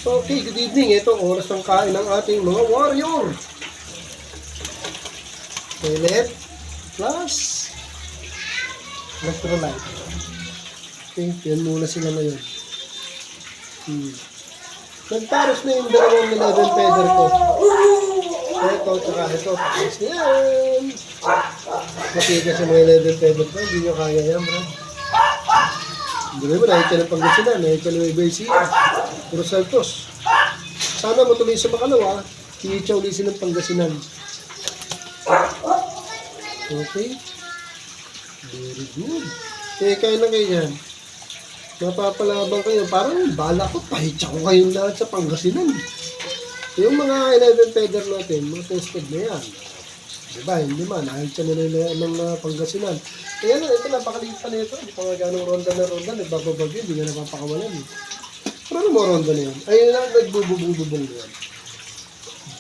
Okay, good evening. Ito, oras ng kain ng ating mga warrior. Toilet plus electrolyte. Okay, yan muna sila ngayon. Nagparos na yung dalawang 11 feather ko. Ito, tsaka ito. Tapos na yan. Matigas yung mga 11 feather ko. Hindi nyo kaya yan, bro. Hindi mo, nakita ng Pangasinan. Nakita ng Ibersia. Puro Santos. Sana matuloy sa makalawa. Kiitsa ulisin ng Pangasinan. Okay. Very good. Eh, kayo na kayo yan. Napapalabang kayo. Parang bala ko, pahitsa ko kayong lahat sa Pangasinan. Yung mga 11 feather natin, mga tested na yan. Diba, hindi man, nahitsa nila ng Pangasinan. Kaya na, ito napakaliit pa na ito. Hindi pa nga ganong ronda na ronda, nagbababagyo, hindi nga napapakawalan. Pero ano mo ronda na yan? Ayun na, nagbububong-bubong na yan.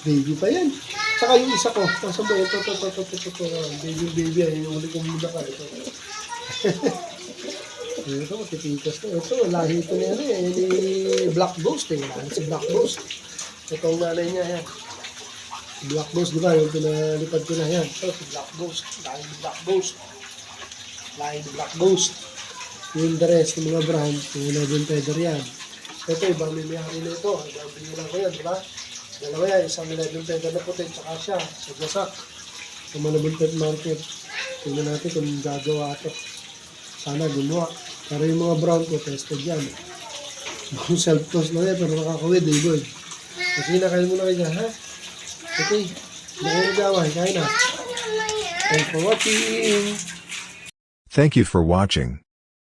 Baby pa yan. Saka yung isa ko, nasa ba, ito, baby, ayun yung uli kong muda ka, ito. Ito, matitikas na. Ito, lahi ito na yan eh. Ni Black Ghost eh. Wala si Black Ghost. Ito ang nanay niya yan. Si Black Ghost, di ba? Yung pinalipad ko na yan. Ito, si Black Ghost. Lahi ni Black Ghost. Lahi ni Black Ghost. Yung the rest, yung mga brand, yung 11 feather yan. Ito, ibang may-may-hari na ito. Ibang lang ko yan, di ba? Dalawa yan, isang 11 feather na puti, tsaka siya, sa gasak. Sa Malabon Pet Market. Tingnan natin kung gagawa ito. Sana gumawa. Pero yung mga brown ko, tested yan. Kung self-toast lang yan, pero nakakawid, eh, boy. Kasi na, kain muna kayo, ha? Okay. Hindi kayo nagaway, kain na. Thanks for watching. Thank you for watching.